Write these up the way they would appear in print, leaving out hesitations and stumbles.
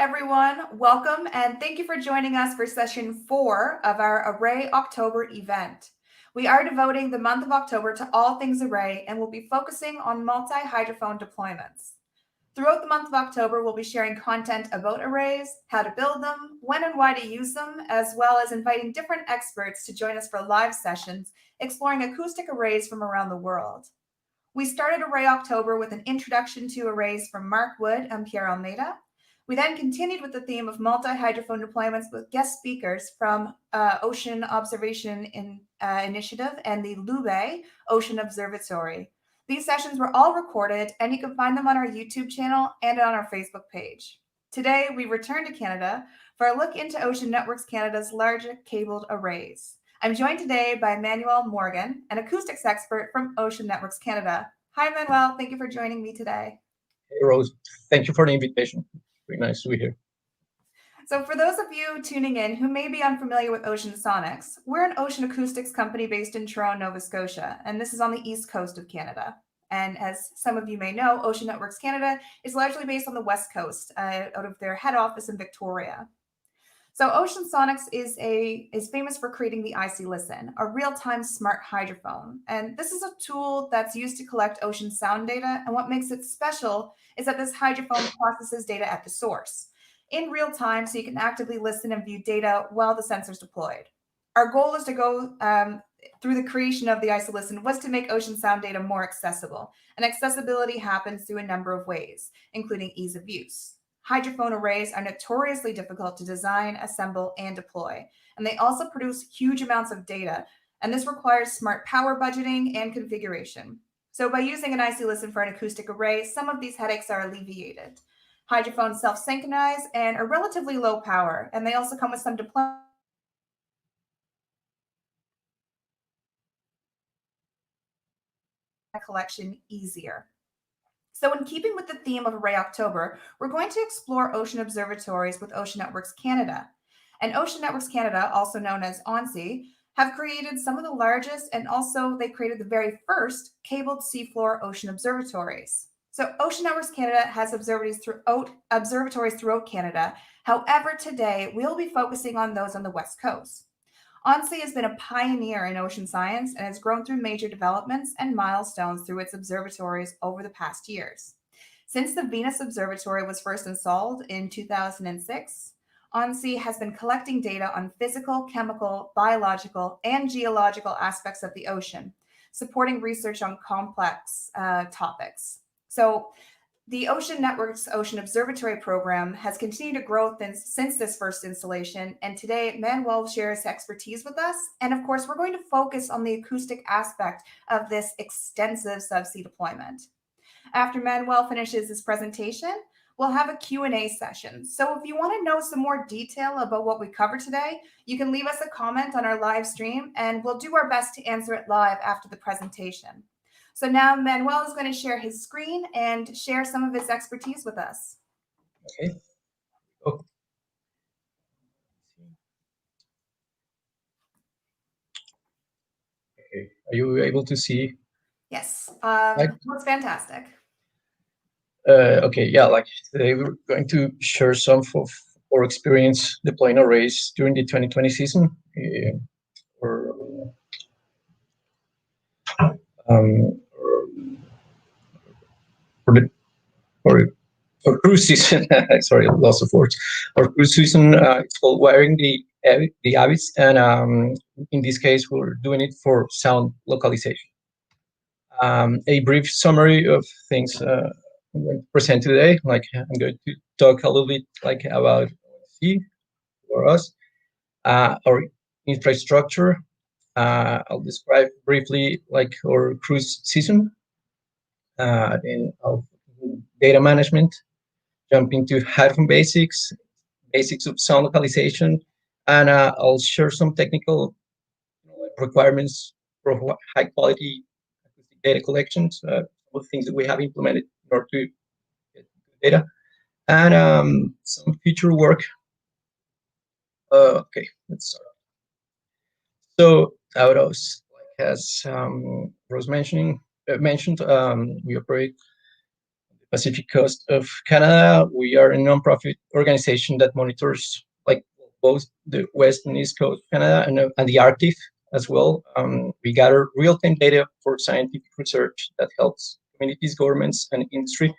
everyone. Welcome and thank you for joining us for session 4 of our Array October event. We are devoting the month of October to all things Array and will be focusing on multi-hydrophone deployments. Throughout the month of October, we'll be sharing content about arrays, how to build them, when and why to use them, as well as inviting different experts to join us for live sessions exploring acoustic arrays from around the world. We started Array October with an introduction to arrays from Mark Wood and Pierre Almeida. We then continued with the theme of multi-hydrophone deployments with guest speakers from Ocean Observation Initiative and the Lube Ocean Observatory. These sessions were all recorded, and you can find them on our YouTube channel and on our Facebook page. Today, we return to Canada for a look into Ocean Networks Canada's large cabled arrays. I'm joined today by Manuel Morgan, an acoustics expert from Ocean Networks Canada. Hi, Manuel. Thank you for joining me today. Hey, Rose. Thank you for the invitation. Very nice to be here. So for those of you tuning in who may be unfamiliar with Ocean Sonics, we're an ocean acoustics company based in Toronto, Nova Scotia, and this is on the east coast of Canada. And as some of you may know, Ocean Networks Canada is largely based on the west coast, out of their head office in Victoria. So Ocean Sonics is famous for creating the IC Listen, a real-time smart hydrophone. And this is a tool that's used to collect ocean sound data. And what makes it special is that this hydrophone processes data at the source in real time, so you can actively listen and view data while the sensor's deployed. Our goal is to go through the creation of the IC Listen was to make ocean sound data more accessible. And accessibility happens through a number of ways, including ease of use. Hydrophone arrays are notoriously difficult to design, assemble, and deploy. And they also produce huge amounts of data. And this requires smart power budgeting and configuration. So by using an IC Listen for an acoustic array, some of these headaches are alleviated. Hydrophones self-synchronize and are relatively low power. And they also come with some deployment collection easier. So in keeping with the theme of Array October, we're going to explore ocean observatories with Ocean Networks Canada. And Ocean Networks Canada, also known as ONSI, have created some of the largest, and also they created the very first cabled seafloor ocean observatories. So Ocean Networks Canada has observatories throughout Canada. However, today we'll be focusing on those on the West Coast. ONSI has been a pioneer in ocean science and has grown through major developments and milestones through its observatories over the past years. Since the Venus Observatory was first installed in 2006, ONSI has been collecting data on physical, chemical, biological, and geological aspects of the ocean, supporting research on complex topics. So the Ocean Networks Ocean Observatory program has continued to grow since this first installation, and today Manuel shares expertise with us. And of course, we're going to focus on the acoustic aspect of this extensive subsea deployment. After Manuel finishes his presentation, we'll have a Q&A session. So if you want to know some more detail about what we covered today, you can leave us a comment on our live stream, and we'll do our best to answer it live after the presentation. So now Manuel is going to share his screen and share some of his expertise with us. Okay. Oh. Okay. Are you able to see? Yes. Looks fantastic. Okay. Yeah. Like today, we're going to share some of our experience deploying arrays during the 2020 season. For cruise season, sorry, loss of words. Our cruise season, it's called Wiring the Abyss, and in this case, we're doing it for sound localization. A brief summary of things I'm going to present today. Like I'm going to talk a little bit like about C for us, our infrastructure. I'll describe briefly like our cruise season, and our data management. Jump into hydrophone basics of sound localization, and I'll share some technical requirements for high quality acoustic data collections, some of the things that we have implemented in order to get data, and some future work. Okay, let's start. So, Autos, like as Rose mentioned, we operate Pacific coast of Canada. We are a nonprofit organization that monitors like both the west and east coast of Canada and the Arctic as well. We gather real-time data for scientific research that helps communities, governments, and industry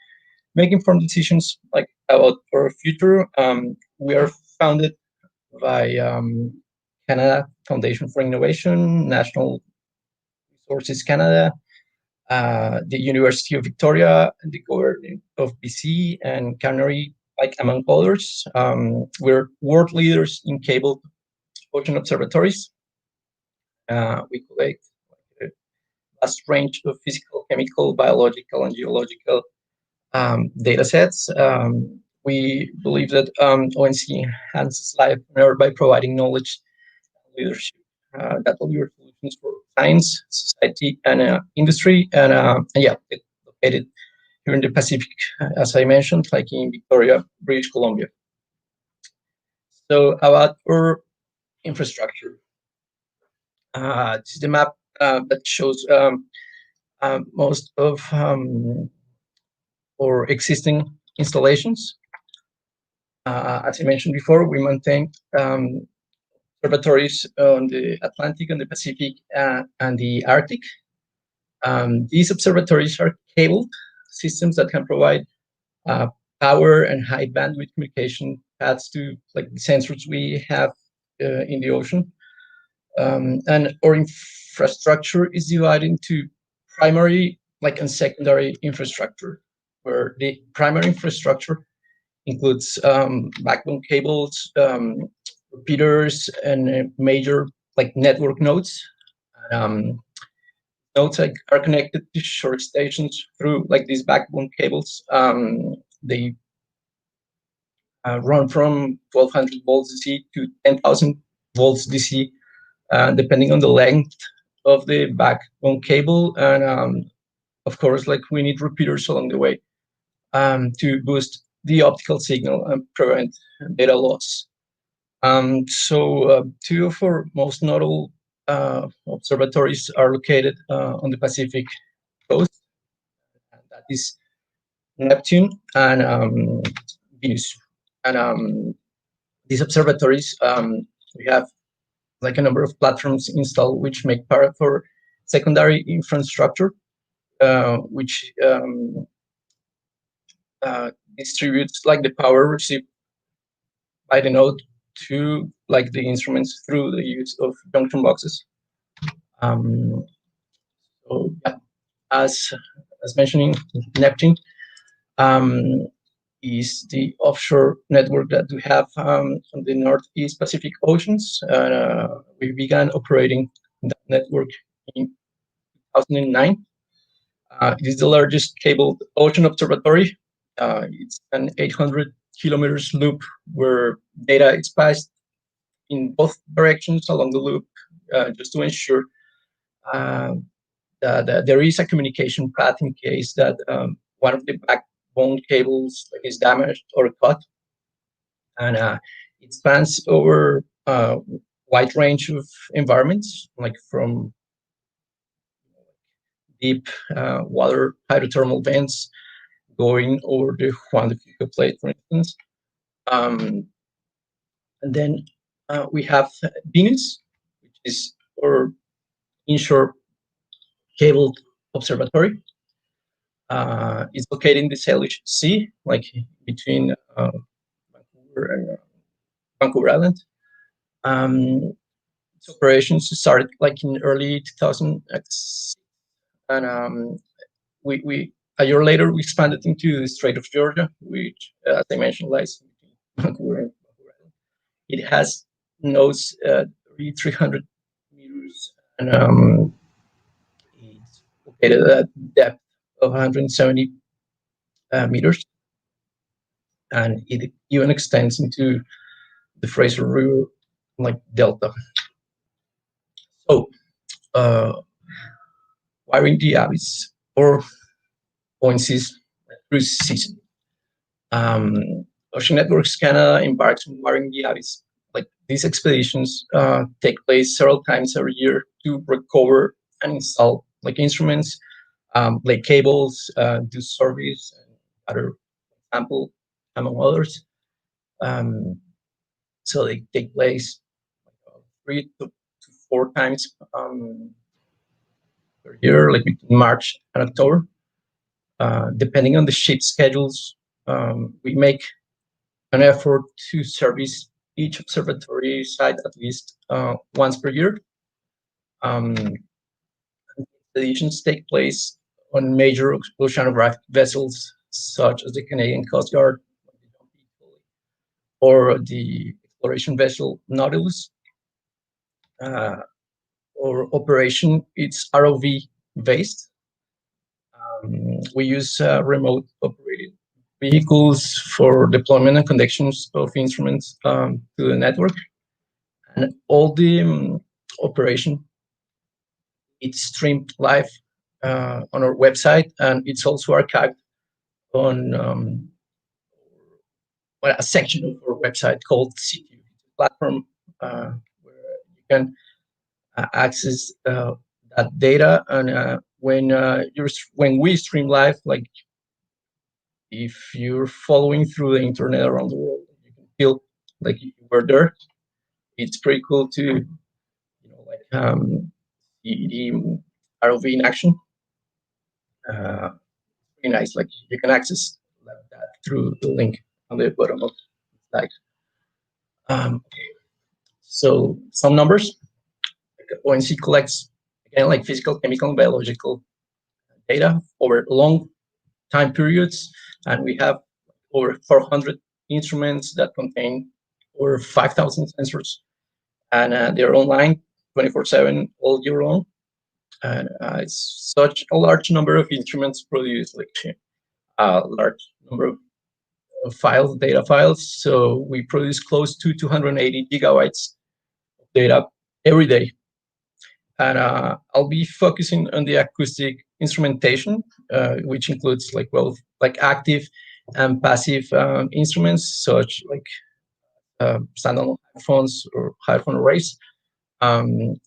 make informed decisions like about our future. We are founded by Canada Foundation for Innovation, National Resources Canada, the University of Victoria, the government of BC, and Canary, like among others. We're world leaders in cable ocean observatories. We collect a vast range of physical, chemical, biological, and geological data sets. We believe that ONC enhances life on Earth by providing knowledge and leadership that deliver solutions for science, society, and industry. And yeah, it's located here in the Pacific, as I mentioned, like in Victoria, British Columbia. So about our infrastructure. This is the map that shows most of our existing installations. As I mentioned before, we maintain observatories on the Atlantic and the Pacific and the Arctic. These observatories are cabled systems that can provide power and high bandwidth communication paths to like the sensors we have in the ocean. And our infrastructure is divided into primary and secondary infrastructure, where the primary infrastructure includes backbone cables, repeaters, and major network nodes. Nodes are connected to short stations through these backbone cables. They run from 1200 volts DC to 10,000 volts DC, depending on the length of the backbone cable. And of course, we need repeaters along the way to boost the optical signal and prevent data loss. So two of our most notable observatories are located on the Pacific coast. And that is Neptune and Venus. And these observatories, we have a number of platforms installed which make part of our secondary infrastructure, which distributes the power received by the node to the instruments through the use of junction boxes. So yeah, as mentioning, Neptune is the offshore network that we have on the Northeast Pacific Oceans. We began operating that network in 2009. It is the largest cabled ocean observatory. It's an 800 kilometers loop where data is passed in both directions along the loop, just to ensure that there is a communication path in case that one of the backbone cables is damaged or cut. And it spans over a wide range of environments, from deep water hydrothermal vents going over the Juan de Fuca plate, for instance. And then we have Venus, which is our inshore cabled observatory. It's located in the Salish Sea, between Vancouver and Vancouver Island. Its operations started in early 2006, and we a year later we expanded into the Strait of Georgia, which, as I mentioned, lies between Vancouver and Vancouver Island. It has nodes 300 meters, and it's located at depth of 170 meters, and it even extends into the Fraser River delta. So, wiring the abyss or ONC's cruise season. Ocean Networks Canada embarks on wiring the abyss. These expeditions take place several times every year to recover and install instruments, lay cables, do surveys, water sample, among others. So they take place 3 to 4 times per year, like between March and October. Depending on the ship schedules, we make an effort to service each observatory site at least once per year. Expeditions take place on major oceanographic vessels such as the Canadian Coast Guard or the exploration vessel Nautilus. Or operation, it's ROV based. We use remote operated vehicles for deployment and connections of instruments to the network. And all the operation, it's streamed live on our website, and it's also archived on a section of our website called CTU platform, where you can access that data. And when we stream live, like if you're following through the internet around the world, you can feel like you were there. It's pretty cool to see the ROV in action. Pretty nice. Like you can access that through the link on the bottom of the slide. So some numbers. ONC collects again like physical, chemical, and biological data over long time periods, and we have over 400 instruments that contain over 5,000 sensors, and they're online 24/7 all year long. And it's such a large number of instruments produce like a large number of files, data files. So we produce close to 280 gigabytes of data every day. And I'll be focusing on the acoustic instrumentation, which includes like both like active and passive instruments, such like standalone phones or hydrophone arrays. And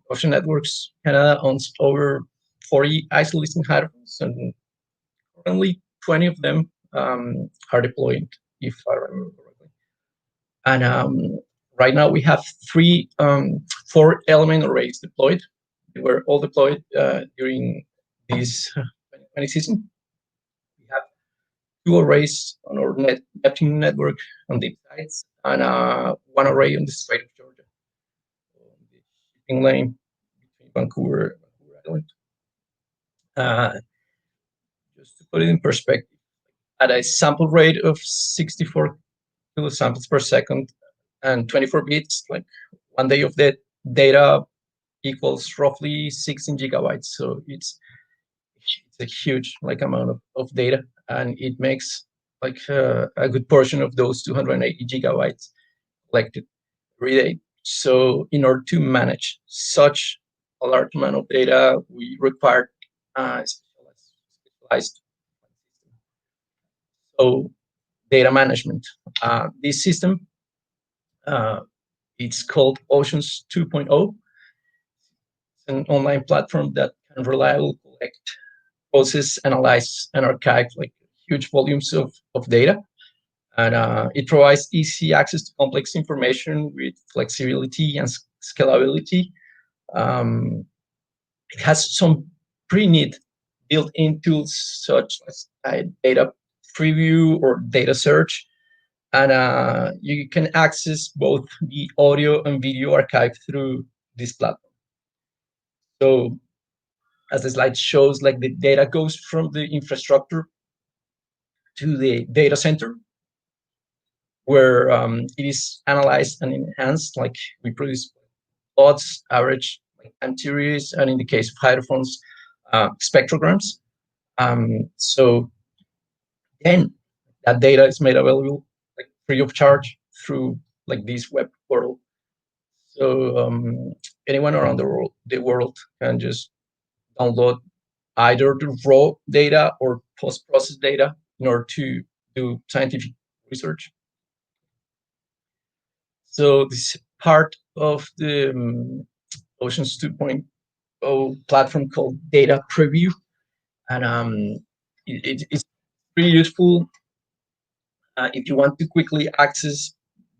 Ocean Networks Canada owns over 40 isolation hydrophones, and currently 20 of them are deployed, if I remember correctly. And right now we have 4 element arrays deployed. They were all deployed during this 2020 season. We have 2 arrays on our Neptune network on deep sites, and 1 array on the Strait of Georgia, on the shipping lane between Vancouver and Vancouver Island. Just to put it in perspective, at a sample rate of 64 kilosamples per second and 24 bits, like 1 day of that data equals roughly 16 gigabytes. So it's a huge like amount of data, and it makes like a good portion of those 280 gigabytes collected every day. So in order to manage such a large amount of data, we require specialized. So data management. This system, it's called Oceans 2.0. It's an online platform that can reliably collect, process, analyze, and archive like huge volumes of data. And it provides easy access to complex information with flexibility and scalability. It has some pretty neat built-in tools such as data preview or data search, and you can access both the audio and video archive through this platform. So as the slide shows, like the data goes from the infrastructure to the data center, where it is analyzed and enhanced. Like we produce odds, average, like time series, and in the case of hydrophones, spectrograms. So then that data is made available like free of charge through like this web portal. So anyone around the world can just download either the raw data or post-processed data in order to do scientific research. So this is part of the Oceans 2.0 platform called Data Preview, and it's pretty useful if you want to quickly access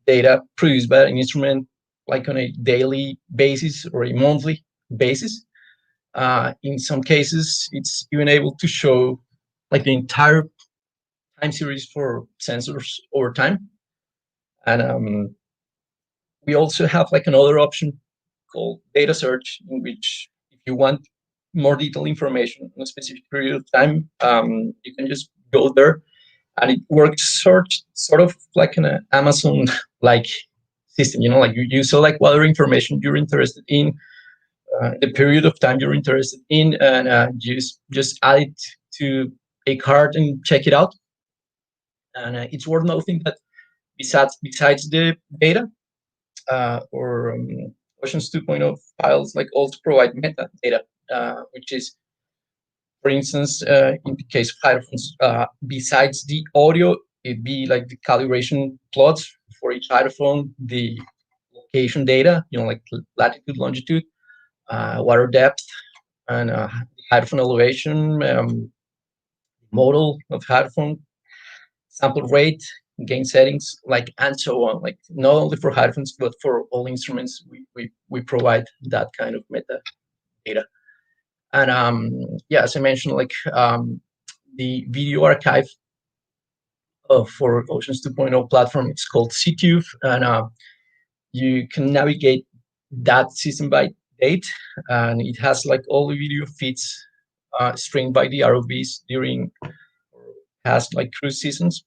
data produced by an instrument, like on a daily basis or a monthly basis. In some cases, it's even able to show like the entire time series for sensors over time. And we also have like another option called data search, in which if you want more detailed information on a specific period of time, you can just go there, and it works sort of like an Amazon like system. Like you select whatever information you're interested in, the period of time you're interested in, and just add it to a card and check it out. And it's worth noting that besides the data, or Oceans 2.0 files like also provide metadata, which is, for instance, in the case of hydrophones, besides the audio, it'd be like the calibration plots for each hydrophone, the location data, like latitude, longitude, water depth, and hydrophone elevation, model of hydrophone, sample rate, gain settings, like, and so on. Like, not only for hydrophones, but for all instruments, we provide that kind of metadata. And yeah, as I mentioned, like the video archive for Oceans 2.0 platform, it's called CTUF, and you can navigate that system by date, and it has like all the video feeds streamed by the ROVs during past like cruise seasons.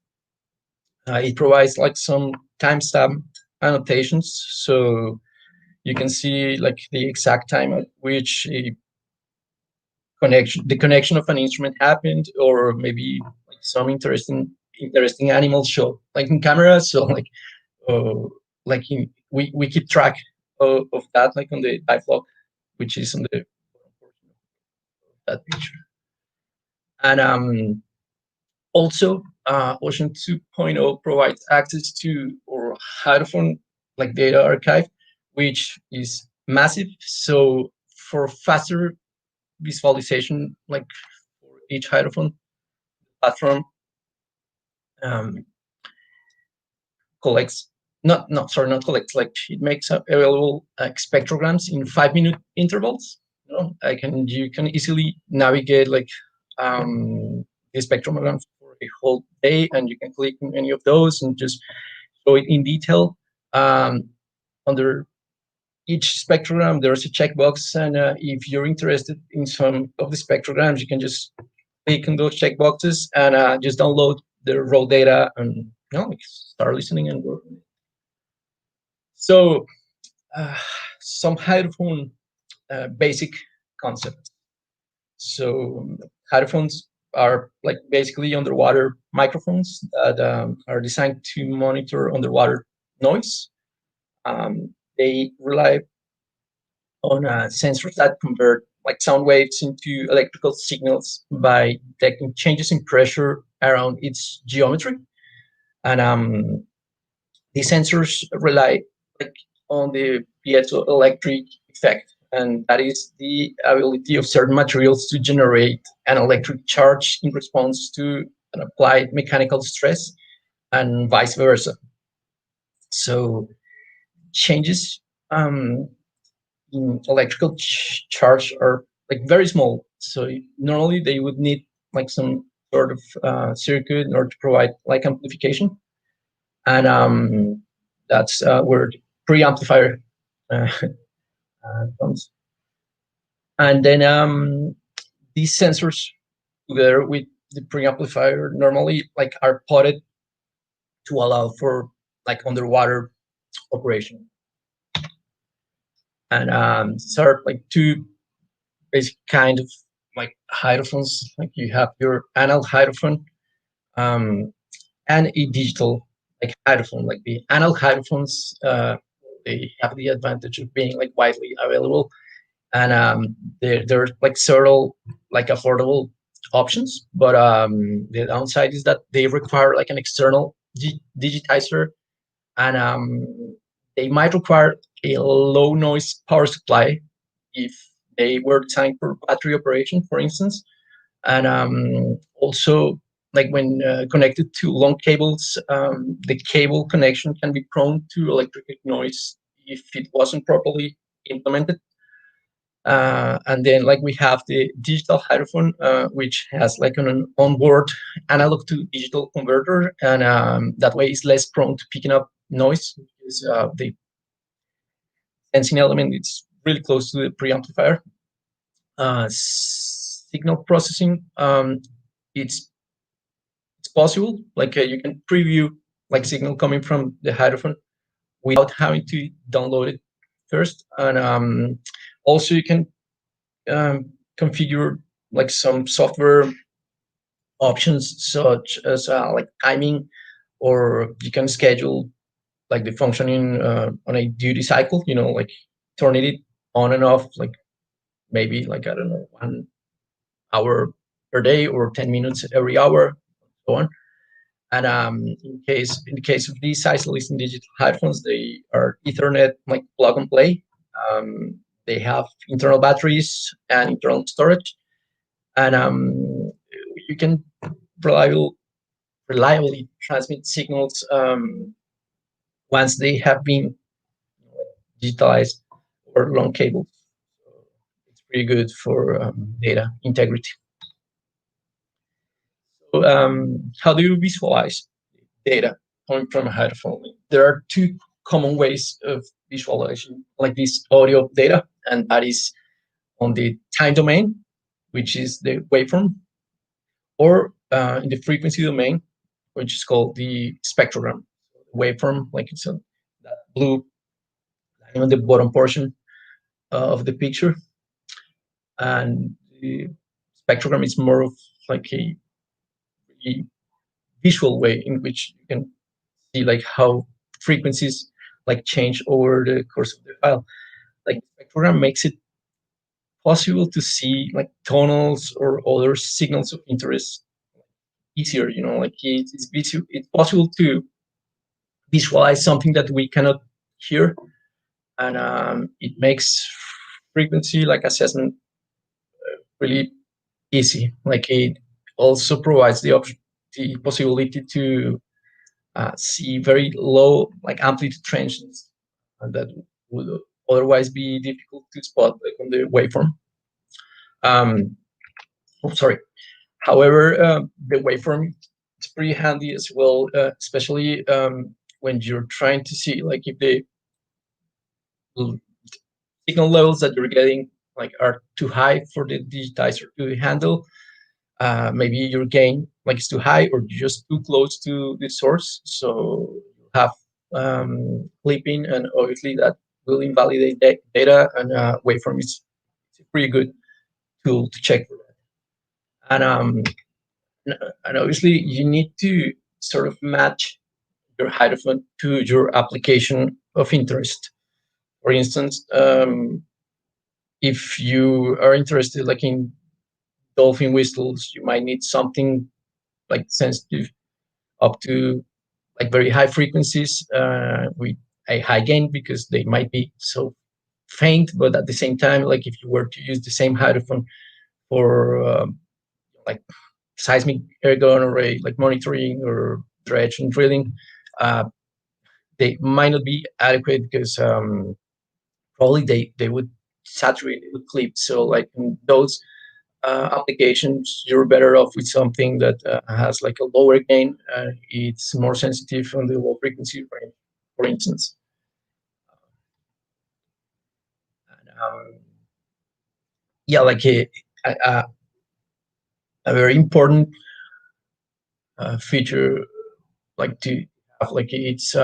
It provides like some timestamp annotations, so you can see like the exact time at which the connection of an instrument happened, or maybe like some interesting animals show like in camera. So like we keep track of that, like on the dive log, which is on the that picture. And also, Ocean 2.0 provides access to our hydrophone like data archive, which is massive. So for faster visualization, like for each hydrophone platform, collects not collects, like it makes available spectrograms in 5-minute intervals. You can easily navigate like the spectrograms for a whole day, and you can click on any of those and just show it in detail. Under each spectrogram, there's a checkbox, and if you're interested in some of the spectrograms, you can just click on those checkboxes and just download the raw data and start listening and working. So some hydrophone basic concepts. So hydrophones are like basically underwater microphones that are designed to monitor underwater noise. They rely on sensors that convert like sound waves into electrical signals by detecting changes in pressure around its geometry. And these sensors rely like on the piezoelectric effect, and that is the ability of certain materials to generate an electric charge in response to an applied mechanical stress, and vice versa. So changes in electrical charge are like very small. So normally they would need like some sort of circuit in order to provide like amplification, and that's where the preamplifier comes. And then these sensors, together with the preamplifier, normally like are potted to allow for like underwater operation. And these are like two basic kind of like hydrophones. Like you have your analog hydrophone and a digital like hydrophone. Like the analog hydrophones, they have the advantage of being like widely available, and there are like several like affordable options. But the downside is that they require like an external digitizer, and they might require a low noise power supply if they were designed for battery operation, for instance. And also like when connected to long cables, the cable connection can be prone to electric noise if it wasn't properly implemented. And then like we have the digital hydrophone, which has like an onboard analog to digital converter, and that way it's less prone to picking up noise because the sensing element is really close to the preamplifier. Signal processing, it's possible. Like you can preview like signal coming from the hydrophone without having to download it first, and also you can configure like some software options such as like timing, or you can schedule like the functioning on a duty cycle, like turning it on and off, like maybe like, I don't know, 1 hour per day or 10 minutes every hour, so on. And in the case of these isolation digital headphones, they are Ethernet like plug and play. They have internal batteries and internal storage, and you can reliably transmit signals once they have been digitalized or long cables. So it's pretty good for data integrity. So how do you visualize data coming from a hydrophone? There are two common ways of visualization like this audio data, and that is on the time domain, which is the waveform, or in the frequency domain, which is called the spectrogram. The waveform, like it's on that blue line on the bottom portion of the picture, and the spectrogram is more of like a visual way in which you can see like how frequencies like change over the course of the file. Like spectrogram makes it possible to see like tonals or other signals of interest easier. Like it's possible to visualize something that we cannot hear, and it makes frequency like assessment really easy. Like it also provides the possibility to see very low like amplitude transients that would otherwise be difficult to spot like on the waveform. Sorry. However, the waveform is pretty handy as well, especially when you're trying to see like if the signal levels that you're getting like are too high for the digitizer to handle. Maybe your gain like is too high or just too close to the source, so you have clipping, and obviously that will invalidate data, and waveform is a pretty good tool to check for that. And obviously you need to sort of match your hydrophone to your application of interest. For instance, if you are interested like in dolphin whistles, you might need something like sensitive up to like very high frequencies with a high gain, because they might be so faint. But at the same time, like if you were to use the same hydrophone for like seismic air gun array, like monitoring or dredge and drilling, they might not be adequate, because probably they would saturate it with clip. So like in those applications, you're better off with something that has like a lower gain. It's more sensitive on the low frequency range, for instance. And, yeah, like a very important feature, like to have like it's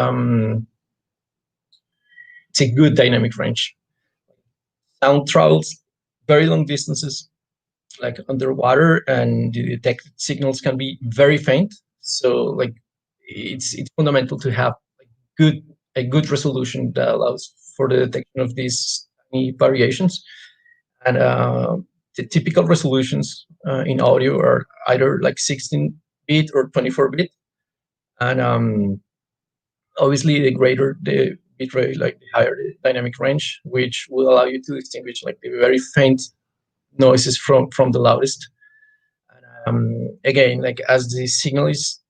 a good dynamic range. Sound travels very long distances, like underwater, and the detected signals can be very faint. So like it's fundamental to have a good resolution that allows for the detection of these tiny variations. And the typical resolutions in audio are either like 16-bit or 24-bit, and obviously the greater the bit rate, like the higher the dynamic range, which will allow you to distinguish like the very faint noises from the loudest. And Again, like as the signal is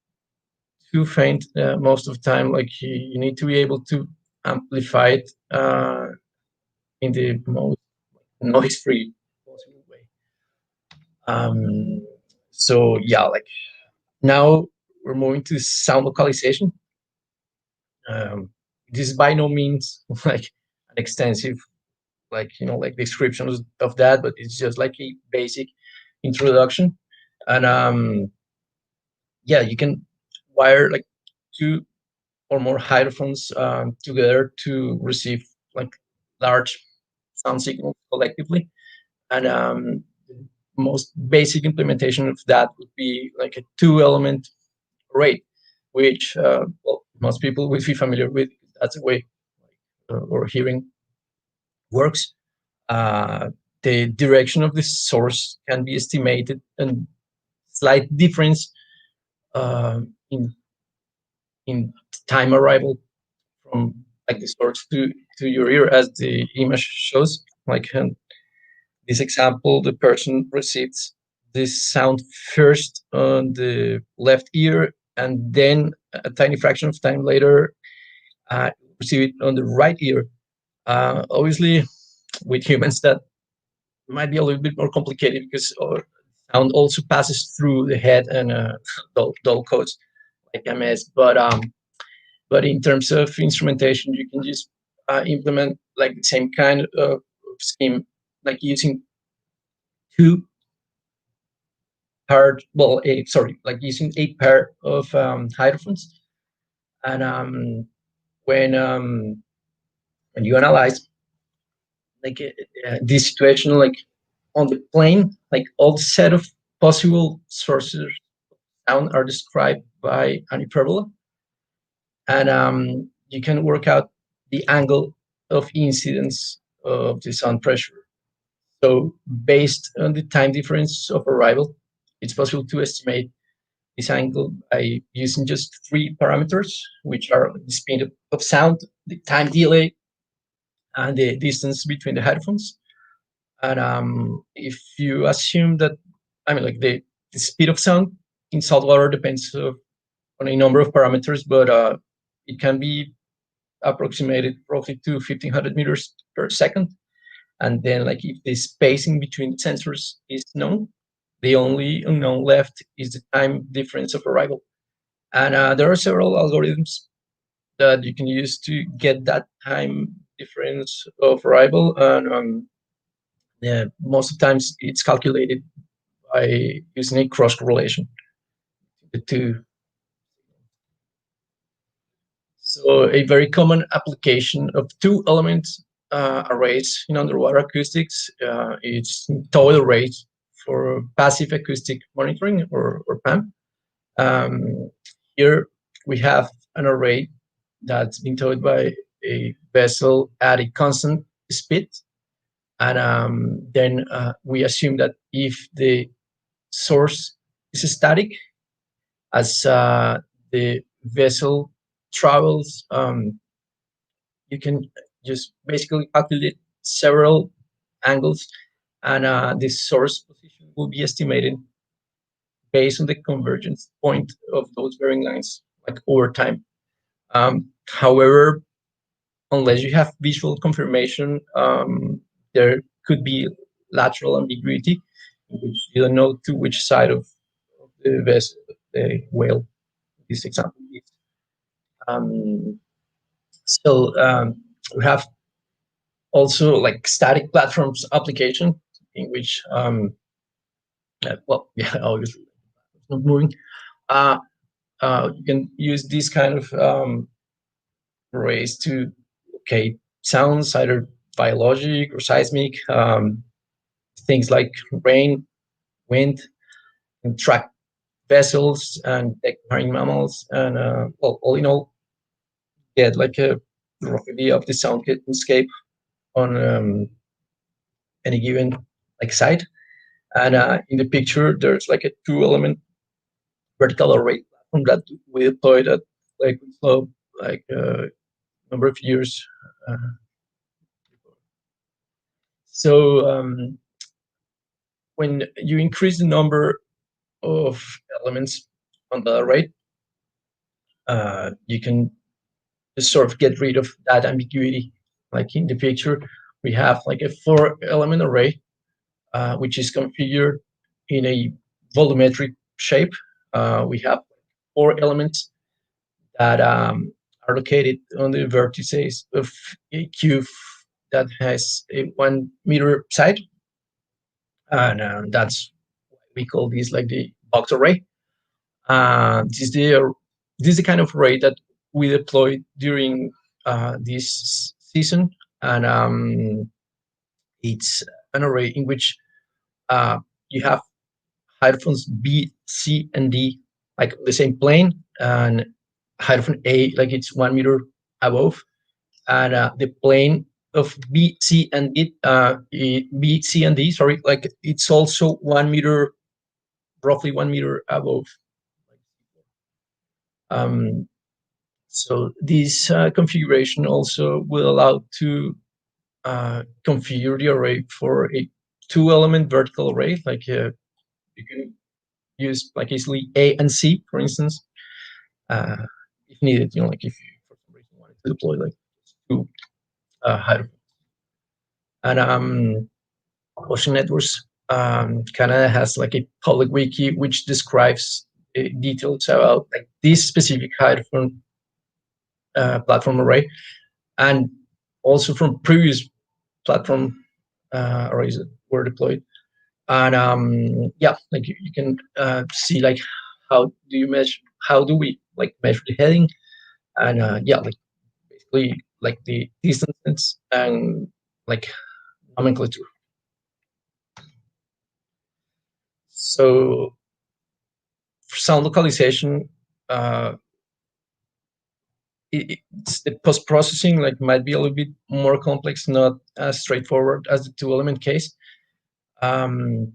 too faint most of the time, like you need to be able to amplify it in the most noise-free possible way. So yeah, like now we're moving to sound localization. This is by no means like an extensive, like like descriptions of that, but it's just like a basic introduction. And yeah, you can wire like two or more hydrophones together to receive like large sound signals collectively. And the most basic implementation of that would be like a two-element array, which well, most people would be familiar with. That's the way or hearing works. The direction of the source can be estimated, and slight difference uh, in in time arrival from like the source to your ear, as the image shows. Like in this example, the person receives this sound first on the left ear, and then a tiny fraction of time later, receive it on the right ear. Obviously, with humans, that might be a little bit more complicated because sound also passes through the head and dull codes like MS. But in terms of instrumentation, you can just implement like the same kind of scheme, like using two like using a pair of hydrophones. And when you analyze like this situation, like on the plane, like all the set of possible sources of sound are described by an hyperbola, and you can work out the angle of incidence of the sound pressure. So based on the time difference of arrival, it's possible to estimate this angle by using just three parameters, which are the speed of sound, the time delay, and the distance between the headphones. And if you assume that, I mean, like the speed of sound in saltwater depends on a number of parameters, but it can be approximated roughly to 1500 meters per second. And then, like, if the spacing between sensors is known, the only unknown left is the time difference of arrival. And there are several algorithms that you can use to get that time difference of arrival. And yeah, most of the times it's calculated by using a cross correlation. The two. So a very common application of two elements arrays in underwater acoustics, it's towed arrays for passive acoustic monitoring or PAM. Here we have an array that's been towed by a vessel at a constant speed. And then we assume that if the source is static, as the vessel travels, you can just basically calculate several angles, and the source position will be estimated based on the convergence point of those varying lines, like over time. However, unless you have visual confirmation, there could be lateral ambiguity, in which you don't know to which side of the vessel the whale, this example is. So we have also like static platforms application, in which well, yeah, obviously it's not moving. Uh, you can use these kind of arrays to locate sounds, either biologic or seismic, things like rain, wind, and track vessels and marine mammals, and well, all in all, get like a rough idea of the soundscape on any given like site. And in the picture, there's like a two-element vertical array platform that we deployed at like slow, like number of years. Uh, so when you increase the number of elements on the array, you can just sort of get rid of that ambiguity. Like in the picture, we have like a 4-element array, which is configured in a volumetric shape. We have 4 elements that are located on the vertices of a cube that has a 1 meter side, and that's what we call this like the box array. This is the kind of array that we deployed during this season, and it's an array in which you have hydrophones B, C, and D like the same plane, and hydrophone A like it's 1 meter above, and the plane of B, C, and D, B, C, and D, sorry, like it's also 1 meter, roughly 1 meter above. Um, so this configuration also will allow to configure the array for a 2-element vertical array. Like you can use like easily A and C, for instance, if needed. Like if you for some reason wanted to deploy like 2 hydrophones. And Ocean Networks Canada has like a public wiki which describes details about like this specific hydrophone platform array, and also from previous platform arrays that were deployed. And yeah, like you can see like how do we like measure the heading, and yeah, like basically like the distances and like nomenclature. So for sound localization, uh, it's the post processing like might be a little bit more complex, not as straightforward as the 2-element case. Um,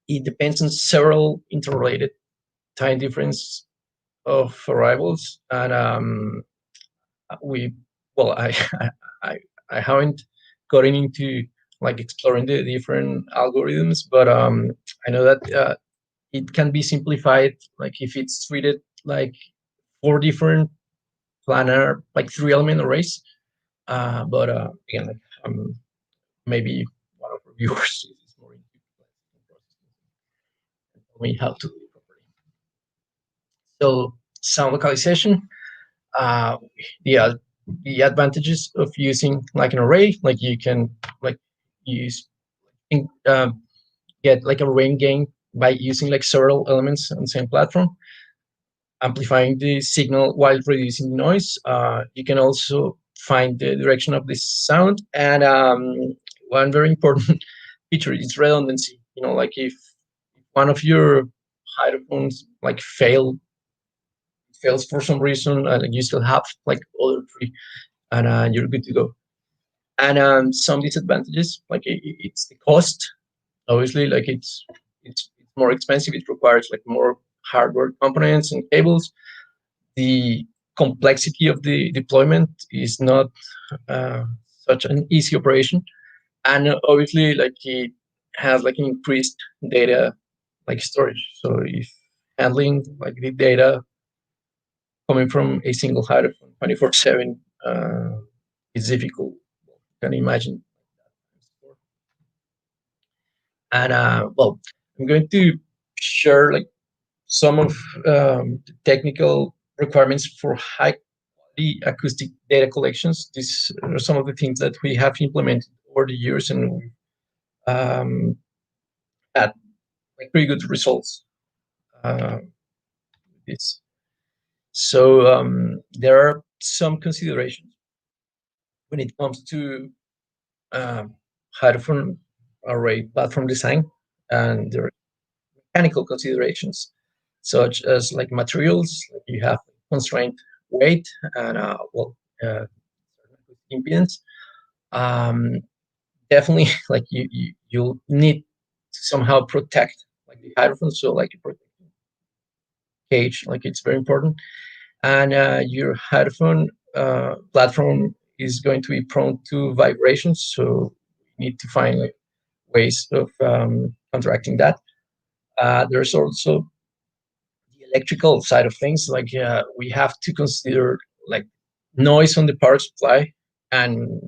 it depends on several interrelated time difference of arrivals, and we well I I haven't gotten into like exploring the different algorithms, but I know that it can be simplified like if it's treated like 4 different planar like 3-element arrays. But again, like maybe one of our viewers is more into tell me how to do it properly. So sound localization, uh, the the advantages of using like an array, like you can like use get like a range gain by using like several elements on the same platform, amplifying the signal while reducing the noise. You can also find the direction of the sound, and one very important feature is redundancy. Like if one of your hydrophones like fails for some reason, you still have like other 3, and you're good to go. And some disadvantages, like it's the cost. Obviously, like it's more expensive. It requires like more hardware components and cables. The complexity of the deployment is not uh, such an easy operation, and obviously, like it has like increased data like storage. So if handling like the data coming from a single hydrophone 24/7 is difficult. You can imagine. And well, I'm going to share like some of the technical requirements for high quality acoustic data collections. These are some of the things that we have implemented over the years, and um, had like pretty good results. Uh, this. So there are some considerations when it comes to um, hydrophone array platform design, and there are mechanical considerations such as like materials. Like you have constrained weight and uh, impedance. Um, Definitely, like you'll need to somehow protect like the hydrophone, so like a protective cage, like it's very important. And your headphone platform is going to be prone to vibrations, so you need to find like ways of counteracting that. There's also the electrical side of things. Like we have to consider like noise on the power supply, and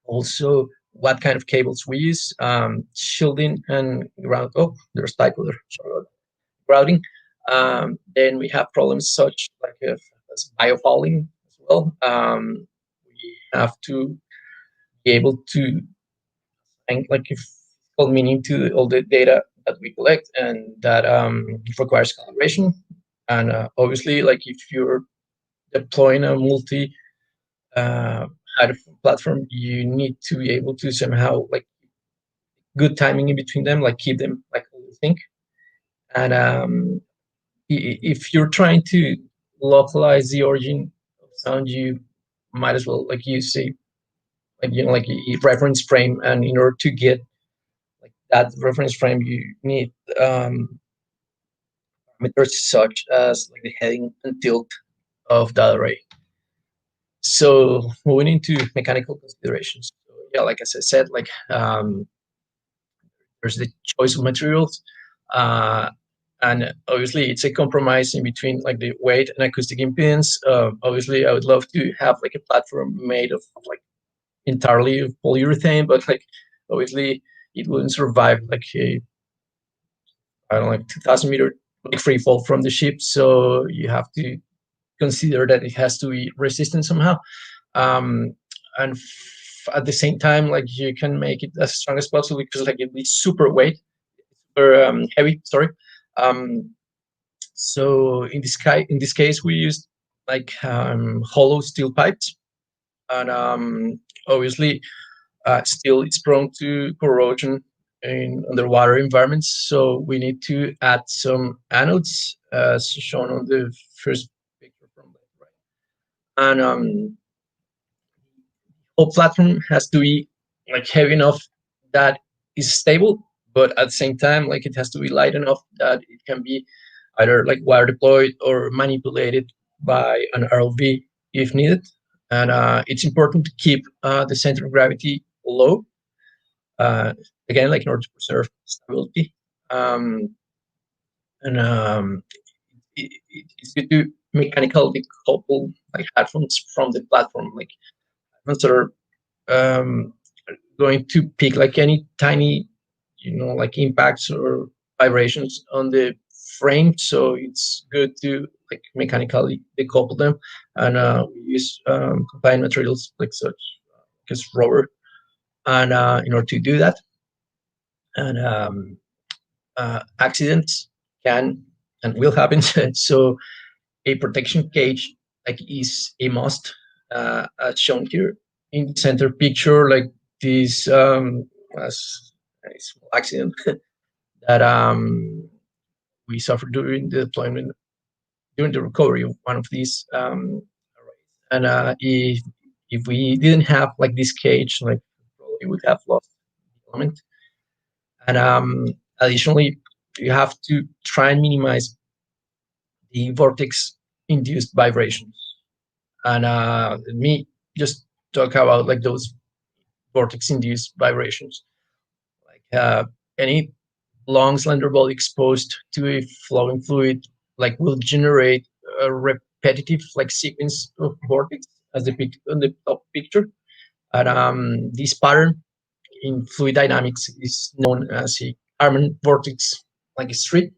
also what kind of cables we use, shielding and ground. Oh, there's typo there. Sorry about that. Grouting. Then we have problems such like as biofouling as well. We have to be able to and like if meaning to all the data that we collect, and that requires calibration. And obviously, like if you're deploying a multi uh, Hydrophone platform, you need to be able to somehow like good timing in between them, like keep them like sync. And if you're trying to localize the origin of sound, you might as well like use a like like a reference frame, and in order to get like that reference frame, you need parameters such as like the heading and tilt of that array. So moving into mechanical considerations. So, yeah, like as I said, like there's the choice of materials, uh, and obviously it's a compromise in between like the weight and acoustic impedance. Obviously, I would love to have like a platform made of like entirely of polyurethane, but like obviously it wouldn't survive like a I don't know, like 2,000 meter like free fall from the ship. So you have to consider that it has to be resistant somehow. Um, and at the same time, like you can make it as strong as possible because like it'll be super weight, super heavy. Sorry. Um, so in this case, we used like hollow steel pipes, and obviously steel is prone to corrosion in underwater environments. So we need to add some anodes, as shown on the first picture from the right. And whole platform has to be like heavy enough that is stable, but at the same time, like it has to be light enough that it can be either like wire deployed or manipulated by an ROV if needed. And it's important to keep the center of gravity low, uh, again, like in order to preserve stability. Um, and it's good to mechanically decouple like headphones from the platform. Like headphones that are um, going to pick like any tiny, like impacts or vibrations on the frame. So it's good to like mechanically decouple them, and we use compliant materials like such as rubber, and in order to do that, and accidents can and will happen. So a protection cage like is a must, as shown here in the center picture. Like this was a small accident that we suffered during the deployment, during the recovery of one of these arrays. And if we didn't have like this cage, like probably would have lost the element. And additionally, you have to try and minimize the vortex induced vibrations. And let me just talk about like those vortex induced vibrations. Like any long slender body exposed to a flowing fluid like will generate a repetitive like sequence of vortex as depicted on the top picture. And this pattern in fluid dynamics is known as a Harman vortex like a street.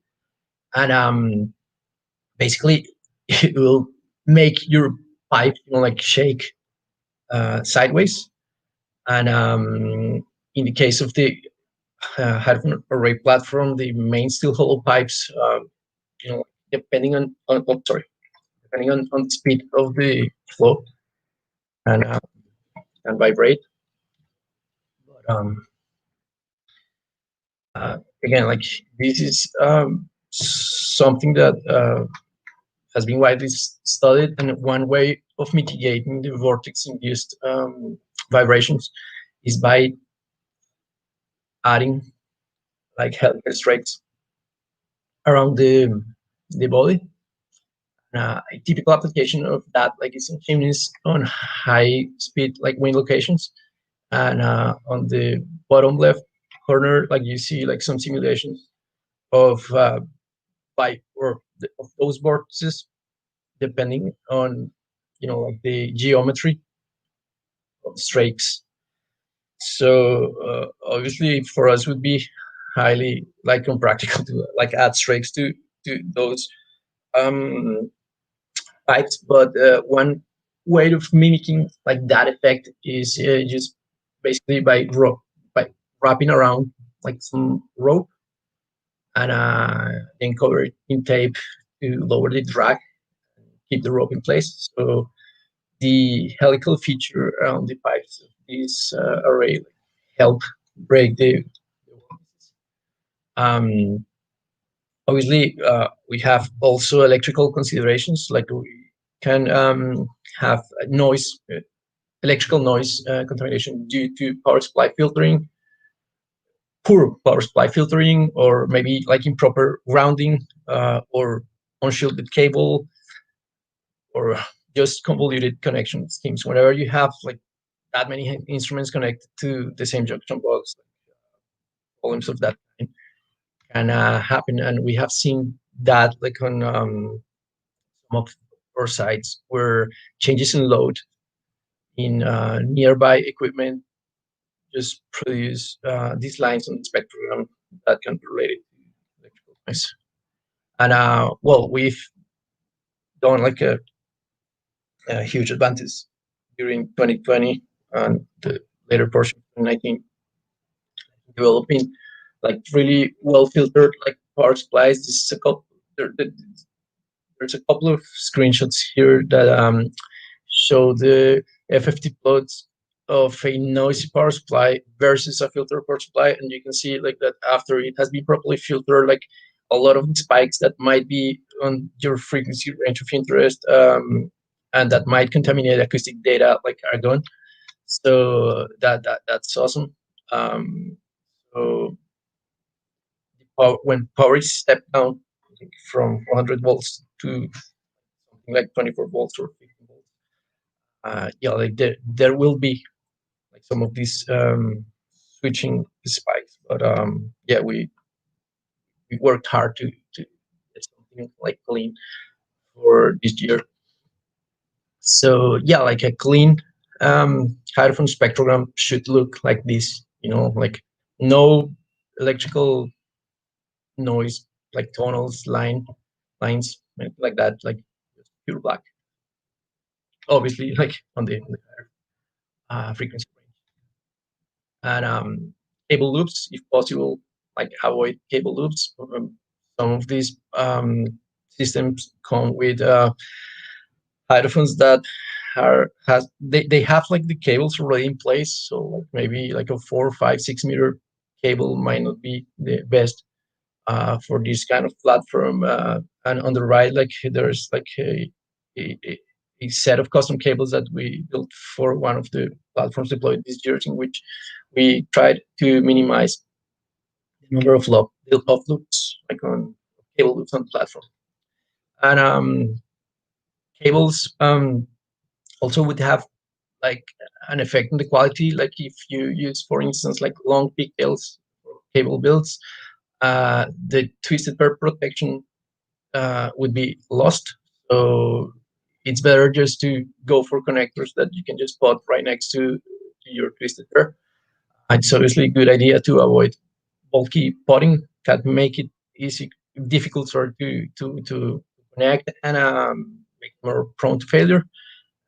And basically it will make your pipe like shake sideways. And in the case of the Hydrophone array platform, the main steel hollow pipes, depending on oh, sorry, depending on the speed of the flow, and and vibrate. But again, like this is something that has been widely studied, and one way of mitigating the vortex-induced vibrations is by adding like helical strakes around the body. A typical application of that like is in chimneys on high speed like wind locations. And on the bottom left corner, like you see like some simulations of of those vortices, depending on like the geometry of the strakes. So obviously for us would be highly like impractical to like add strakes to those um, pipes. But one way of mimicking like that effect is just basically by wrapping around like some rope and then cover it in tape to lower the drag, keep the rope in place. So the helical feature around the pipes of this array help break the um, obviously we have also electrical considerations, like we can have noise electrical noise contamination due to power supply filtering, poor power supply filtering, or maybe like improper grounding, or unshielded cable, or just convoluted connection schemes. Whenever you have like that many instruments connected to the same junction box, volumes of that kind can happen, and we have seen that like on some of our sites where changes in load in nearby equipment just produce these lines on the spectrum that can be related to electrical noise. And well, we've done like a huge advantage during 2020 and the later portion of 2019, developing like really well filtered like power supplies. This is a couple. There's a couple of screenshots here that show the FFT plots of a noisy power supply versus a filter power supply, and you can see like that after it has been properly filtered, like a lot of the spikes that might be on your frequency range of interest and that might contaminate acoustic data like are gone. So that's awesome. Um, so when power is stepped down from 100 volts to something like 24 volts or 15 volts, yeah, like there will be like some of these switching spikes, but yeah, we worked hard to get something like clean for this year. So yeah, like a clean hydrophone spectrogram should look like this, like no electrical noise, like tonals, lines, like that, like pure black. Obviously, like on the higher frequency range. And cable loops, if possible, like avoid cable loops. Some of these systems come with hydrophones that they have like the cables already in place, so maybe like a 4, 5, 6 meter cable might not be the best for this kind of platform. And on the right, like there's like a, a set of custom cables that we built for one of the platforms deployed this year, in which we tried to minimize the number of loops, like on cable loops on the platform. And cables also would have like an effect on the quality. Like if you use, for instance, like long pigtails for cable builds, the twisted pair protection would be lost. So it's better just to go for connectors that you can just put right next to your twisted pair. It's obviously a good idea to avoid bulky potting that make it difficult to connect and make it more prone to failure.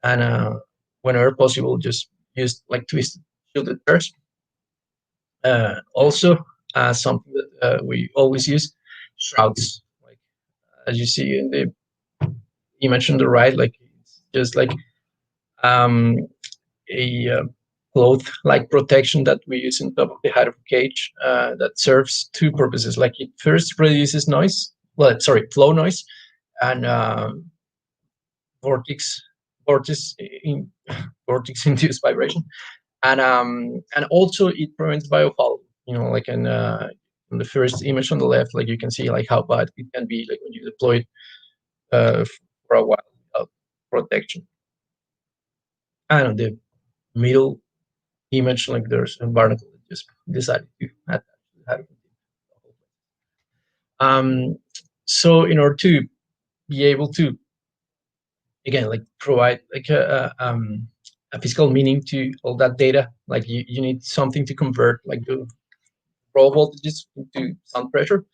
And whenever possible, just use like twisted shielded pairs. Also, something that we always use, shrouds. Like as you see in the image on the right, like it's just like um, a cloth-like protection that we use on top of the hydrophone cage that serves two purposes. Like it first reduces noise, flow noise, and vortex, vortex, in, vortex-induced vibration, and also it prevents biofouling. Like in the first image on the left, like you can see like how bad it can be, like when you deploy it for a while without protection. And on the middle image, like there's a barnacle that just decided to attack the hydrophone. So in order to be able to, again, like provide like a physical meaning to all that data, like you need something to convert like the raw voltages into sound pressure.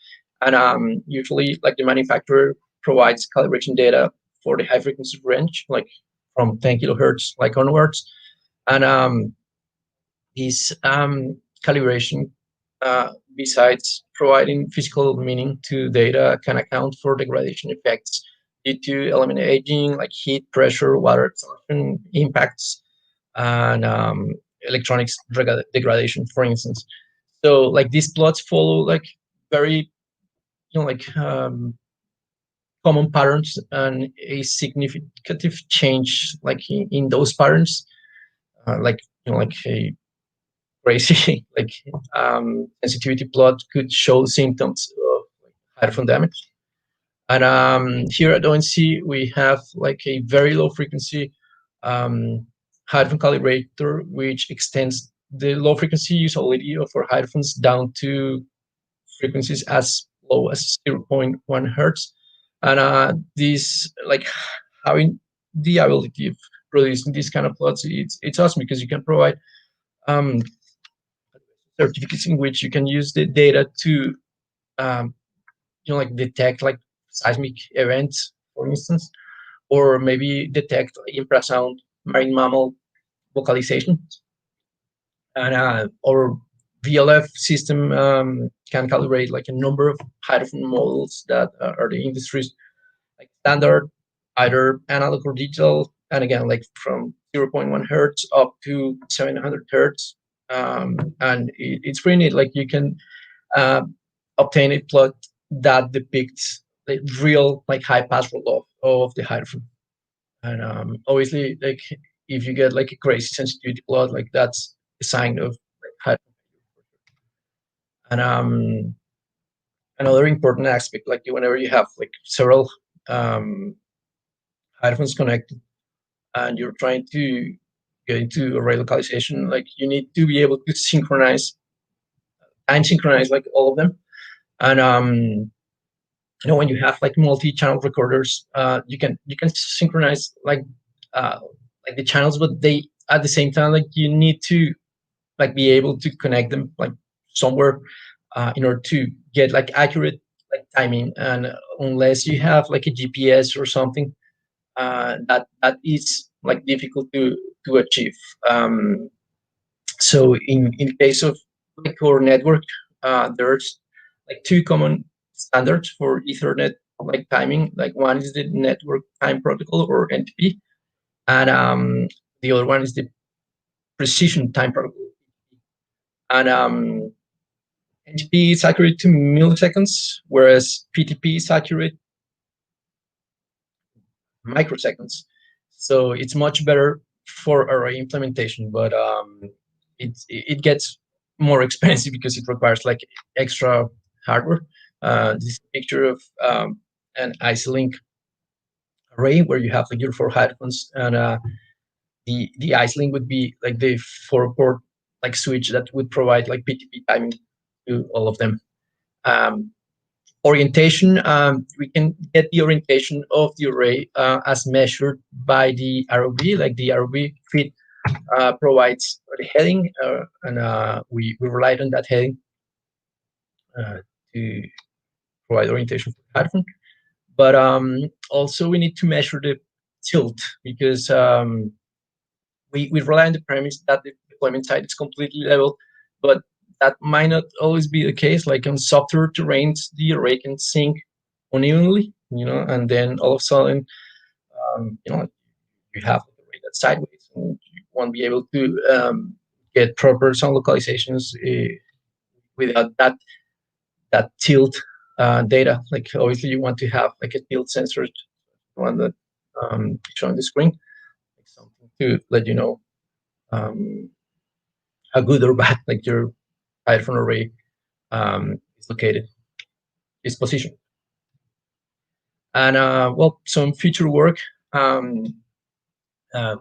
And usually like the manufacturer provides calibration data for the high frequency range, like from 10 kilohertz like onwards. And this calibration, besides providing physical meaning to data, can account for degradation effects due to element aging, like heat, pressure, water absorption impacts, and electronics degradation, for instance. So like these plots follow like very, like common patterns, and a significant change like in those patterns, like like a crazy like sensitivity plot could show symptoms of like hydrophone damage. And here at ONC, we have like a very low frequency hydrophone calibrator, which extends the low frequency usability of our hydrophones down to frequencies as low as zero point 0.1 hertz. And this, like having the ability of producing these kind of plots, it's awesome because you can provide um, certificates in which you can use the data to um, like detect like seismic events, for instance, or maybe detect infrasound marine mammal localization. And our VLF system can calibrate like a number of hydrophone models that are the industry's like standard, either analog or digital, and again like from zero point 0.1 hertz up to 700 hertz. And it's pretty neat. Like you can uh, obtain a plot that depicts the real like high pass roll of the hydrophone. And obviously, like if you get like a crazy sensitivity plot, like that's a sign of like hydrophone. And another important aspect, like whenever you have like several um, hydrophones connected and you're trying to get into array localization, like you need to be able to synchronize and synchronize like all of them. And when you have like multi-channel recorders, you can synchronize uh, like the channels, but they at the same time like you need to like be able to connect them like somewhere in order to get like accurate like timing. And unless you have like a GPS or something, that is like difficult to achieve. So in case of like our network, there's like two common standards for Ethernet like timing. Like one is the Network Time Protocol, or NTP, and the other one is the Precision Time Protocol. And NTP is accurate to milliseconds, whereas PTP is accurate microseconds. So it's much better for array implementation, but it gets more expensive because it requires like extra hardware. This is a picture of an IC-Link array where you have like your four headphones, and the IC-Link would be like the four-port like switch that would provide like PTP timing to all of them. Orientation, we can get the orientation of the array as measured by the ROV. Like the ROV feed provides the heading, and we relied on that heading to provide orientation for the headphone. But also we need to measure the tilt, because we rely on the premise that the deployment site is completely level, but that might not always be the case. Like on softer terrains, the array can sink unevenly, and then all of a sudden, you have an array that's sideways, and you won't be able to get proper sound localizations without that tilt data. Like obviously, you want to have like a tilt sensor, one that shown on the screen, like something to let you know how good or bad like your hydrophone array is located, is positioned. And well, some future work. Um,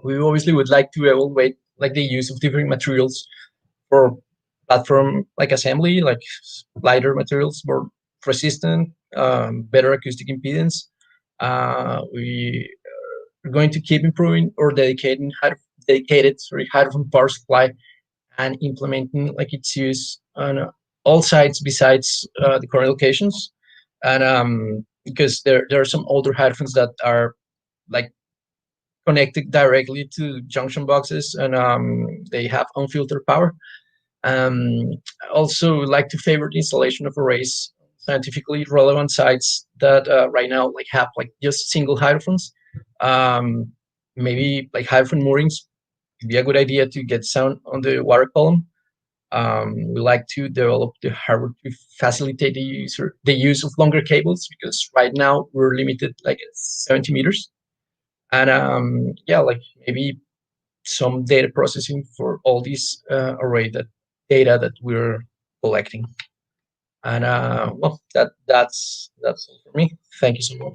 we obviously would like to evaluate like the use of different materials for platform like assembly, like lighter materials resistant, better acoustic impedance. We're going to keep improving or dedicated hydrophone power supply and implementing like its use on all sites besides the current locations. And because there are some older hydrophones that are like connected directly to junction boxes, and they have unfiltered power. Also like to favor the installation of arrays scientifically relevant sites that right now like have like just single hydrophones. Maybe like hydrophone moorings would be a good idea to get sound on the water column. We like to develop the hardware to facilitate the use of longer cables, because right now we're limited like at 70 meters. And yeah, like maybe some data processing for all these array data that we're collecting. And well, that's all for me. Thank you so much.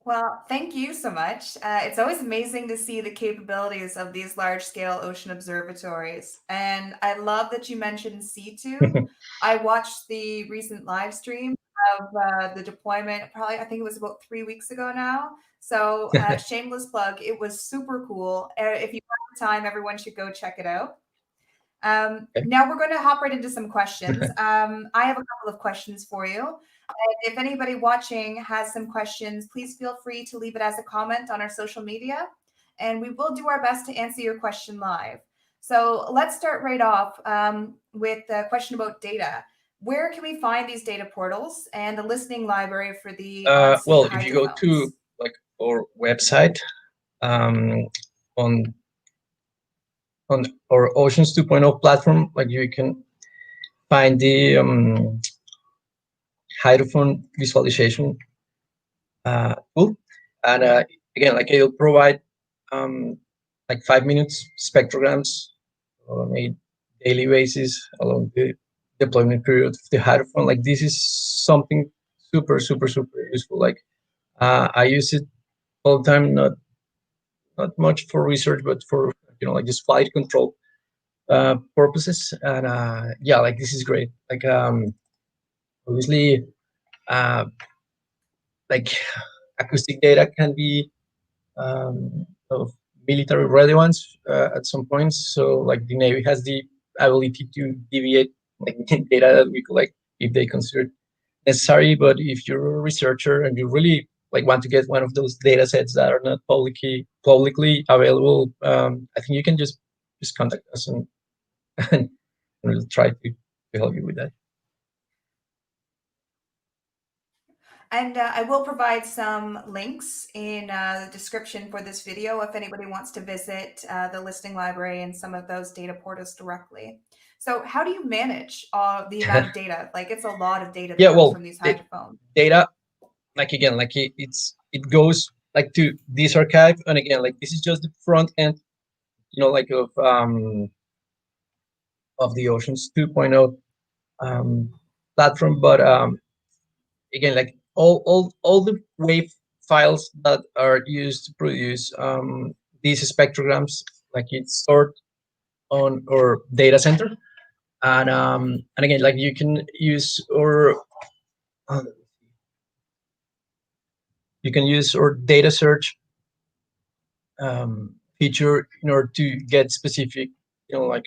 Well, thank you so much. It's always amazing to see the capabilities of these large-scale ocean observatories. And I love that you mentioned C2. I watched the recent live stream of the deployment, probably, I think it was about 3 weeks ago now. So, shameless plug, it was super cool. If you have the time, everyone should go check it out. Okay. Now we're going to hop right into some questions. I have a couple of questions for you. And if anybody watching has some questions, please feel free to leave it as a comment on our social media, and we will do our best to answer your question live. So let's start right off with a question about data. Where can we find these data portals and the listening library for the on-sea Well, if you go hydrophones? to like our website, um, on our Oceans 2.0 platform, like you can find the hydrophone visualization tool. And again, like it'll provide like 5 minutes spectrograms on a daily basis along the deployment period of the hydrophone. Like this is something super, super, super useful. Like I use it all the time, not much for research, but for like just flight control purposes. And yeah, like this is great. Like obviously, uh, like acoustic data can be of military relevance at some points. So like the Navy has the ability to deviate like data that we collect if they consider it necessary. But if you're a researcher and you really like want to get one of those data sets that are not publicly available, I think you can just contact us, and we'll try to help you with that. And I will provide some links in the description for this video if anybody wants to visit the listing library and some of those data portals directly. So how do you manage the amount of data? Like it's a lot of data that Yeah, comes well, from these the hydrophones. data, like again, like it goes like to this archive, and again, like this is just the front end, like of the Oceans 2.0 platform. But again, like all the wave files that are used to produce these spectrograms, like it's stored on our data center. And again, like you can use uh, our data search feature in order to get specific, like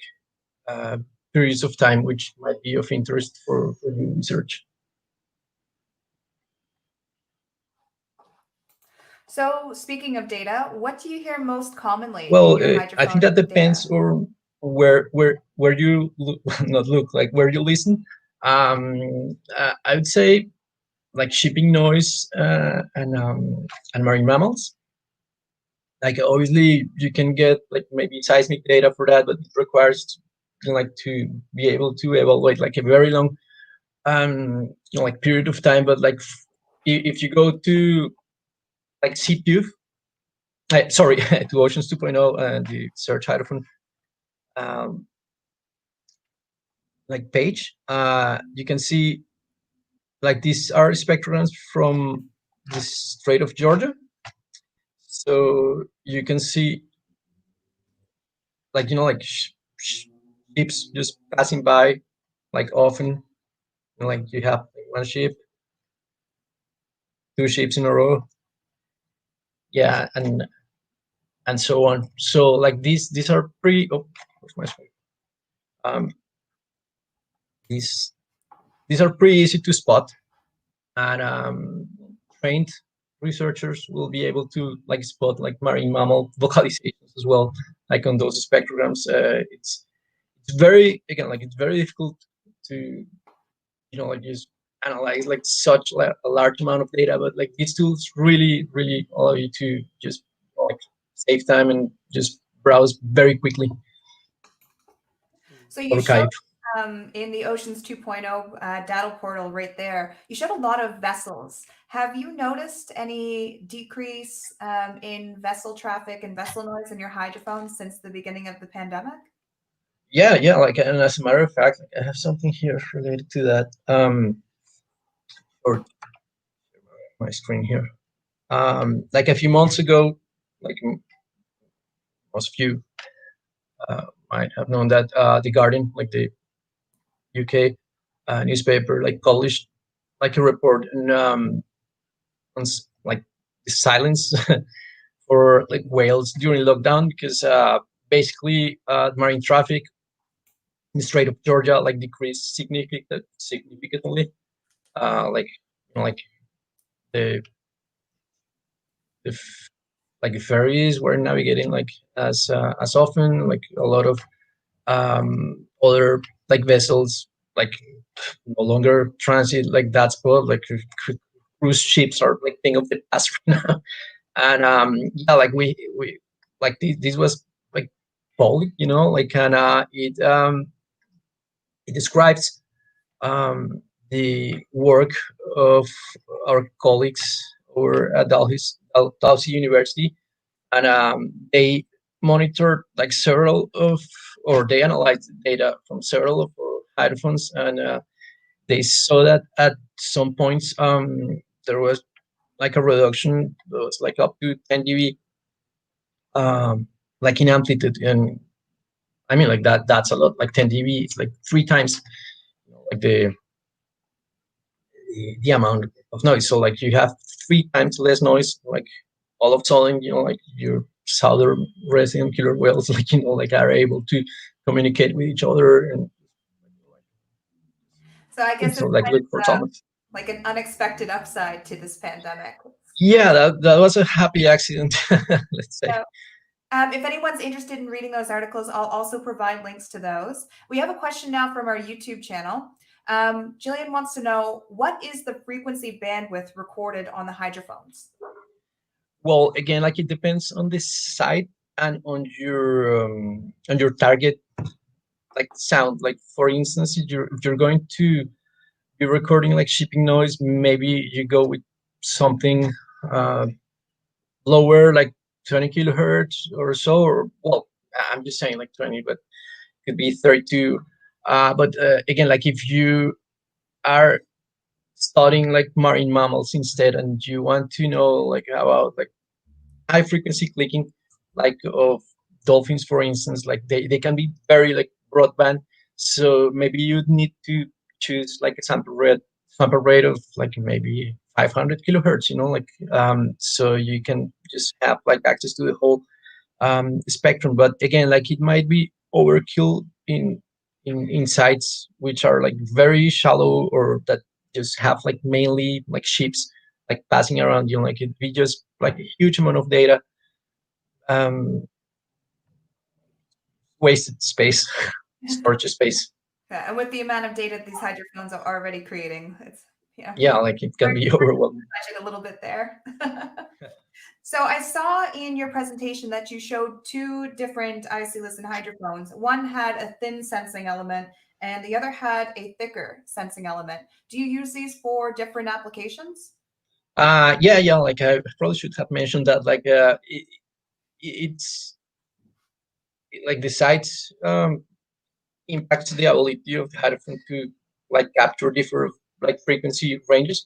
periods of time which might be of interest for your research. So speaking of data, what do you hear most commonly in Well, your I think that hydrophone depends data? on where you look, not look, like where you listen. I would say like shipping noise and marine mammals. Like obviously you can get like maybe seismic data for that, but it requires like to be able to evaluate like a very long like period of time. But like if you go to like C2, sorry, to Oceans 2.0 and the search hydrophone um, like page, you can see like these are spectrograms from the Strait of Georgia. So you can see like like ships just passing by, like often, and, like you have like, one ship, two ships in a row, yeah, and so on. So like these are pretty. Oh, where's my screen? Um, these these are pretty easy to spot, and trained researchers will be able to like spot like marine mammal vocalizations as well, like on those spectrograms. It's very, again, like it's very difficult to like just analyze like such a large amount of data, but like these tools really allow you to just like save time and just browse very quickly. So you showed Archive. in the Oceans 2.0 data portal right there, you showed a lot of vessels. Have you noticed any decrease in vessel traffic and vessel noise in your hydrophones since the beginning of the pandemic? Yeah, like, and as a matter of fact, like, I have something here related to that. Or my screen here. Like a few months ago, like most of you might have known that the Guardian, like the UK newspaper, like published like a report on like the silence for like whales during lockdown, because basically marine traffic in the Strait of Georgia like decreased significantly. Like like the the like the ferries were navigating like as often, like a lot of other like vessels like no longer transit like that spot, like cruise ships are like thing of the past right now. And yeah, like we like this was like public, like, and it describes the work of our colleagues over at Dalhousie University, and they monitored like several of, or they analyzed data from several of our hydrophones, and they saw that at some points there was like a reduction that was like up to 10 dB, like in amplitude. And I mean, like that's a lot. Like 10 dB, it's like three times, like the amount of noise. So like you have three times less noise. Like all of a sudden, like your southern resident killer whales, like like are able to communicate with each other, So I guess so it's like kind look for of talent. like an unexpected upside to this pandemic. Yeah, that was a happy accident, let's say. So, if anyone's interested in reading those articles, I'll also provide links to those. We have a question now from our YouTube channel. Jillian wants to know, what is the frequency bandwidth recorded on the hydrophones? Well, again, like it depends on the site and on your target like sound. Like for instance, if you're going to be recording like shipping noise, maybe you go with something uh, lower, like 20 kilohertz or so. Or well, I'm just saying like 20, but it could be 32. But again, like if you are studying like marine mammals instead, and you want to know like about like high frequency clicking, like of dolphins, for instance, like they can be very like broadband. So maybe you'd need to choose like a sample rate of like maybe 500 kilohertz, like so you can just have like access to the whole spectrum. But again, like it might be overkill in sites which are like very shallow, or that just have like mainly like ships like passing around you. Like it'd be just like a huge amount of data, um wasted space, storage space. Yeah, and with the amount of data these hydrophones are already creating, it's Yeah, like it can be overwhelming. a little bit there. So I saw in your presentation that you showed two different IC listen hydrophones. One had a thin sensing element and the other had a thicker sensing element. Do you use these for different applications? Yeah, like I probably should have mentioned that, like it's like the sites impacts the ability of the hydrophone to like capture different like frequency ranges.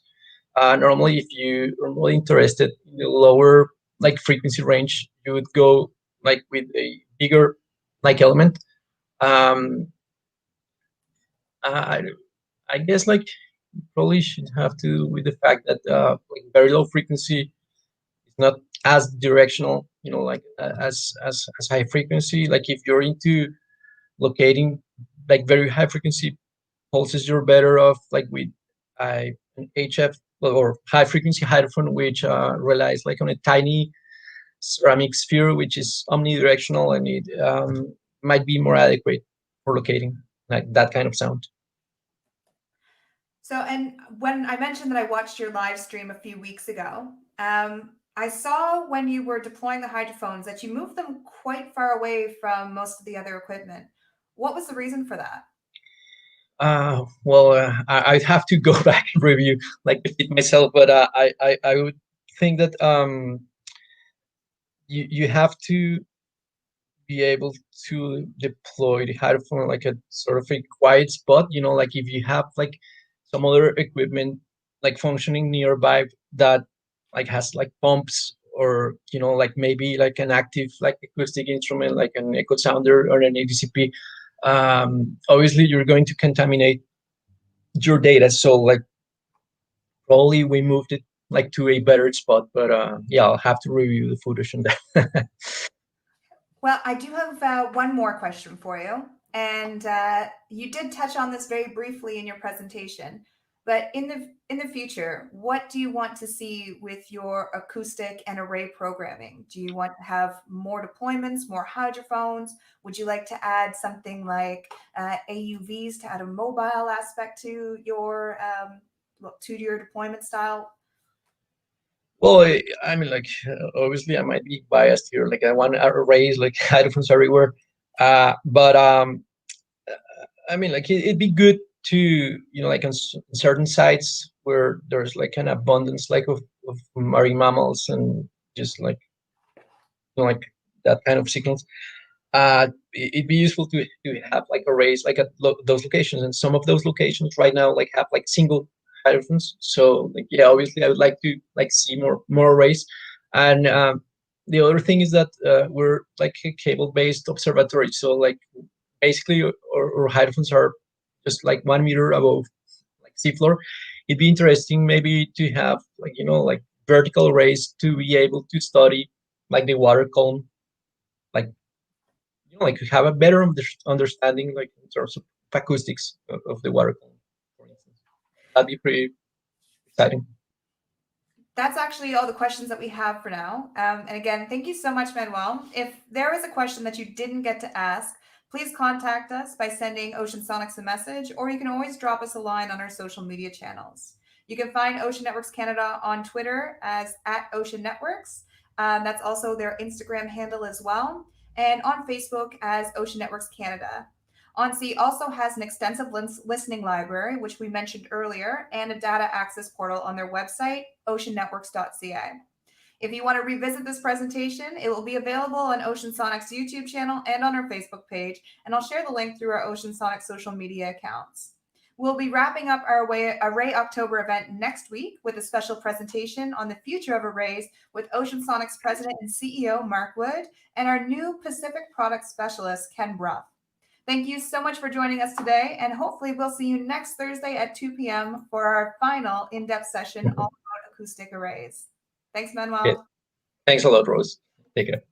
Normally, if you are more interested in the lower like frequency range, you would go like with a bigger like element. I I guess like probably should have to do with the fact that like very low frequency is not as directional, like as high frequency. Like if you're into locating like very high frequency pulses, you're better off like with an HF or high frequency hydrophone, which relies like on a tiny ceramic sphere, which is omnidirectional, and it might be more adequate for locating like that kind of sound. So, and when I mentioned that I watched your live stream a few weeks ago, I saw when you were deploying the hydrophones that you moved them quite far away from most of the other equipment. What was the reason for that? Well, I'd have to go back and review like the fit myself, but I would think that you have to be able to deploy the hydrophone like a sort of a quiet spot. Like if you have like some other equipment like functioning nearby that like has like pumps, or like maybe like an active like acoustic instrument like an echo sounder or an ADCP. Obviously you're going to contaminate your data, so like probably we moved it like to a better spot, but yeah, I'll have to review the footage on that. Well, I do have one more question for you. And you did touch on this very briefly in your presentation. But in the future, what do you want to see with your acoustic and array programming? Do you want to have more deployments, more hydrophones? Would you like to add something like AUVs to add a mobile aspect to your deployment style? Well, I mean, like obviously, I might be biased here. Like, I want to raise like hydrophones everywhere, but I mean, like it'd be good to like on certain sites where there's like an abundance like of marine mammals and just like like that kind of signals. It'd be useful to have like arrays like at those locations, and some of those locations right now like have like single hydrophones. So like yeah, obviously I would like to like see more arrays. And the other thing is that we're like a cable based observatory, so like basically our hydrophones are just like 1 meter above like seafloor. It'd be interesting maybe to have like like vertical arrays to be able to study like the water column, like like have a better understanding like in terms of acoustics of the water column, for instance. That'd be pretty exciting. That's actually all the questions that we have for now. And again, thank you so much, Manuel. If there is a question that you didn't get to ask, please contact us by sending Ocean Sonics a message, or you can always drop us a line on our social media channels. You can find Ocean Networks Canada on Twitter as @Ocean Networks. That's also their Instagram handle as well, and on Facebook as Ocean Networks Canada. ONSI also has an extensive listening library, which we mentioned earlier, and a data access portal on their website, oceannetworks.ca. If you want to revisit this presentation, it will be available on Ocean Sonic's YouTube channel and on our Facebook page, and I'll share the link through our Ocean Sonic social media accounts. We'll be wrapping up our Array October event next week with a special presentation on the future of arrays with Ocean Sonic's president and CEO, Mark Wood, and our new Pacific product specialist, Ken Bruff. Thank you so much for joining us today, and hopefully we'll see you next Thursday at 2 p.m. for our final in-depth session all about acoustic arrays. Thanks, Okay. Manuel. Thanks a lot, Rose. Take care.